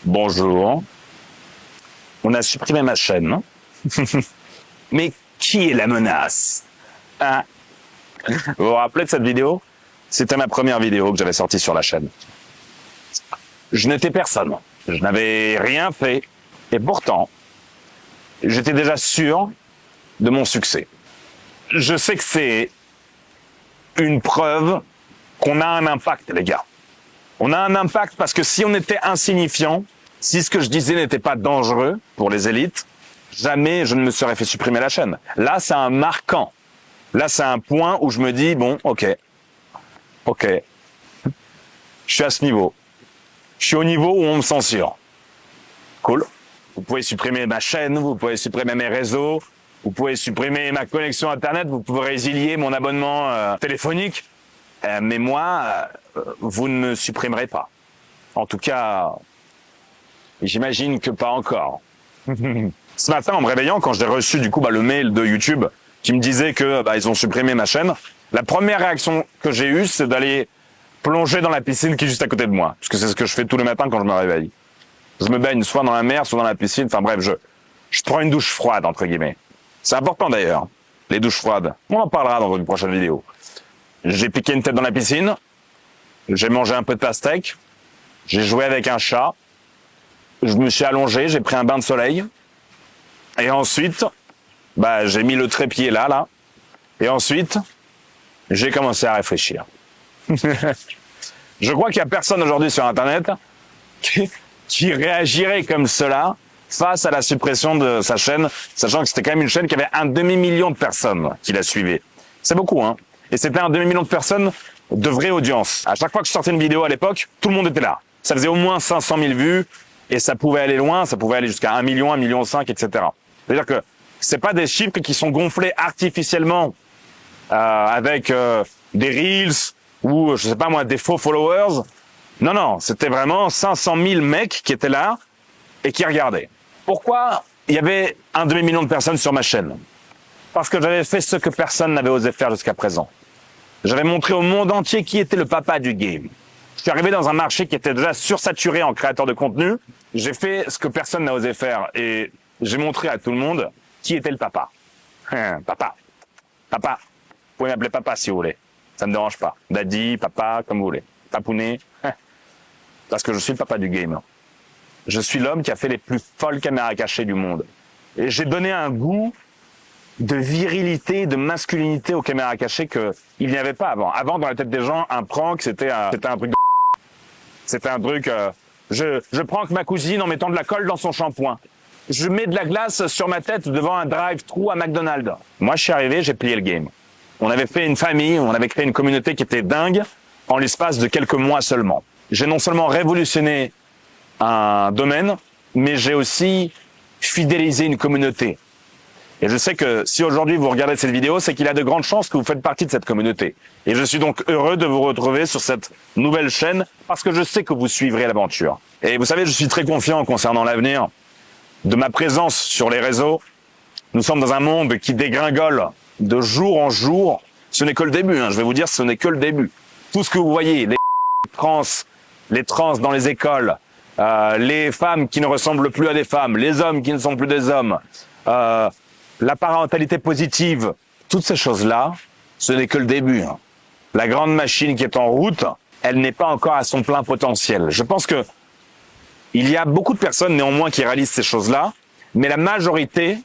Bonjour. On a supprimé ma chaîne, non? Mais qui est la menace? Hein? Vous vous rappelez de cette vidéo? C'était ma première vidéo que j'avais sortie sur la chaîne. Je n'étais personne. Je n'avais rien fait. Et pourtant, j'étais déjà sûr de mon succès. Je sais que c'est une preuve qu'on a un impact, les gars. On a un impact parce que si on était insignifiant, si ce que je disais n'était pas dangereux pour les élites, jamais je ne me serais fait supprimer la chaîne. Là, c'est un marquant. Là, c'est un point où je me dis, bon, ok, je suis à ce niveau. Je suis au niveau où on me censure. Cool. Vous pouvez supprimer ma chaîne, vous pouvez supprimer mes réseaux, vous pouvez supprimer ma connexion Internet, vous pouvez résilier mon abonnement téléphonique. Mais moi, vous ne me supprimerez pas. En tout cas, j'imagine que pas encore. Ce matin, en me réveillant, quand j'ai reçu du coup le mail de YouTube qui me disait que ils ont supprimé ma chaîne, la première réaction que j'ai eue, c'est d'aller plonger dans la piscine qui est juste à côté de moi. Parce que c'est ce que je fais tous les matins quand je me réveille. Je me baigne soit dans la mer, soit dans la piscine. Enfin bref, je prends une douche froide, entre guillemets. C'est important d'ailleurs, les douches froides. On en parlera dans une prochaine vidéo. J'ai piqué une tête dans la piscine, j'ai mangé un peu de pastèque, j'ai joué avec un chat, je me suis allongé, j'ai pris un bain de soleil, et ensuite, j'ai mis le trépied là, et ensuite, j'ai commencé à réfléchir. Je crois qu'il n'y a personne aujourd'hui sur Internet qui réagirait comme cela face à la suppression de sa chaîne, sachant que c'était quand même une chaîne qui avait 1 demi-million de personnes qui la suivaient. C'est beaucoup, hein. Et c'était 1 demi-million de personnes de vraie audience. À chaque fois que je sortais une vidéo à l'époque, tout le monde était là. Ça faisait au moins 500 000 vues, et ça pouvait aller loin, ça pouvait aller jusqu'à 1 million, 1,5 million, etc. C'est-à-dire que c'est pas des chiffres qui sont gonflés artificiellement avec des reels ou, je sais pas moi, des faux followers. Non, non, c'était vraiment 500 000 mecs qui étaient là et qui regardaient. Pourquoi il y avait 1 demi-million de personnes sur ma chaîne? Parce que j'avais fait ce que personne n'avait osé faire jusqu'à présent. J'avais montré au monde entier qui était le papa du game. Je suis arrivé dans un marché qui était déjà sursaturé en créateurs de contenu. J'ai fait ce que personne n'a osé faire et j'ai montré à tout le monde qui était le papa. Papa. Papa. Vous pouvez m'appeler papa si vous voulez. Ça ne me dérange pas. Daddy, papa, comme vous voulez. Papounet. Parce que je suis le papa du game. Je suis l'homme qui a fait les plus folles caméras cachées du monde. Et j'ai donné un goût de virilité, de masculinité aux caméras cachées qu'il n'y avait pas avant. Avant, dans la tête des gens, un prank, c'était un truc de... C'était un truc... je prank ma cousine en mettant de la colle dans son shampoing. Je mets de la glace sur ma tête devant un drive-thru à McDonald's. Moi, je suis arrivé, j'ai plié le game. On avait fait une famille, on avait créé une communauté qui était dingue en l'espace de quelques mois seulement. J'ai non seulement révolutionné un domaine, mais j'ai aussi fidélisé une communauté. Et je sais que si aujourd'hui vous regardez cette vidéo, c'est qu'il y a de grandes chances que vous faites partie de cette communauté. Et je suis donc heureux de vous retrouver sur cette nouvelle chaîne parce que je sais que vous suivrez l'aventure. Et vous savez, je suis très confiant concernant l'avenir de ma présence sur les réseaux. Nous sommes dans un monde qui dégringole de jour en jour. Ce n'est que le début, hein. Je vais vous dire, ce n'est que le début. Tout ce que vous voyez, les trans dans les écoles, les femmes qui ne ressemblent plus à des femmes, les hommes qui ne sont plus des hommes, la parentalité positive, toutes ces choses-là, ce n'est que le début. Hein. La grande machine qui est en route, elle n'est pas encore à son plein potentiel. Je pense que il y a beaucoup de personnes néanmoins qui réalisent ces choses-là, mais la majorité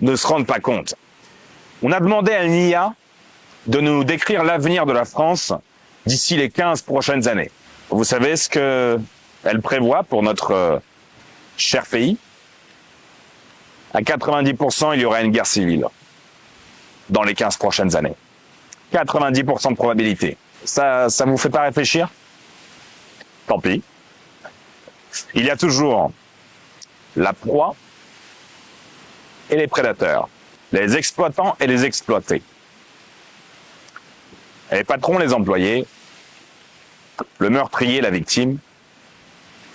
ne se rendent pas compte. On a demandé à une IA de nous décrire l'avenir de la France d'ici les 15 prochaines années. Vous savez ce qu'elle prévoit pour notre cher pays? À 90%, il y aura une guerre civile dans les 15 prochaines années. 90% de probabilité. Ça vous fait pas réfléchir? Tant pis. Il y a toujours la proie et les prédateurs, les exploitants et les exploités. Et les patrons, les employés, le meurtrier, la victime,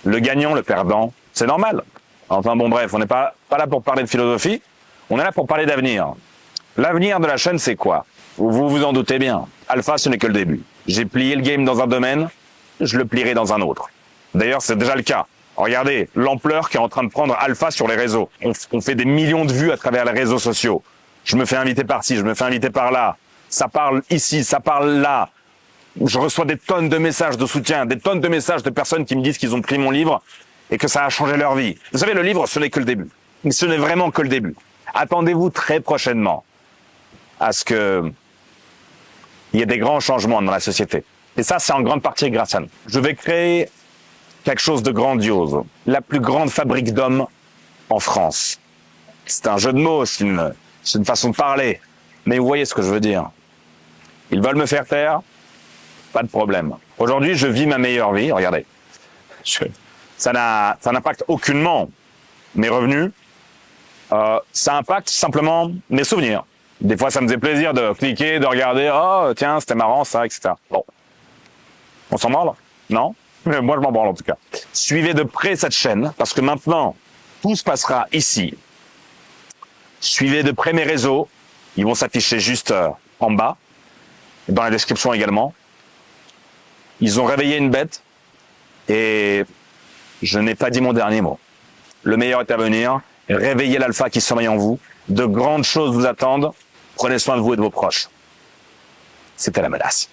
le gagnant, le perdant, c'est normal. Enfin bon bref, on n'est pas là pour parler de philosophie, on est là pour parler d'avenir. L'avenir de la chaîne, c'est quoi? Vous vous en doutez bien, Alpha, ce n'est que le début. J'ai plié le game dans un domaine, je le plierai dans un autre. D'ailleurs, c'est déjà le cas. Regardez l'ampleur qui est en train de prendre Alpha sur les réseaux. On fait des millions de vues à travers les réseaux sociaux. Je me fais inviter par-ci, je me fais inviter par-là. Ça parle ici, ça parle là. Je reçois des tonnes de messages de soutien, des tonnes de messages de personnes qui me disent qu'ils ont pris mon livre et que ça a changé leur vie. Vous savez, le livre, ce n'est que le début. Mais ce n'est vraiment que le début. Attendez-vous très prochainement à ce que il y ait des grands changements dans la société. Et ça, c'est en grande partie grâce à nous. Je vais créer quelque chose de grandiose. La plus grande fabrique d'hommes en France. C'est un jeu de mots, c'est une façon de parler. Mais vous voyez ce que je veux dire. Ils veulent me faire taire, pas de problème. Aujourd'hui, je vis ma meilleure vie, regardez. Ça n'impacte aucunement mes revenus. Ça impacte simplement mes souvenirs. Des fois, ça me faisait plaisir de cliquer, de regarder. Oh, tiens, c'était marrant, ça, etc. Bon. On s'en branle? Non? Mais moi, je m'en branle, en tout cas. Suivez de près cette chaîne, parce que maintenant, tout se passera ici. Suivez de près mes réseaux. Ils vont s'afficher juste en bas, dans la description également. Ils ont réveillé une bête, et je n'ai pas dit mon dernier mot. Le meilleur est à venir. Réveillez l'alpha qui sommeille en vous. De grandes choses vous attendent. Prenez soin de vous et de vos proches. C'était la menace.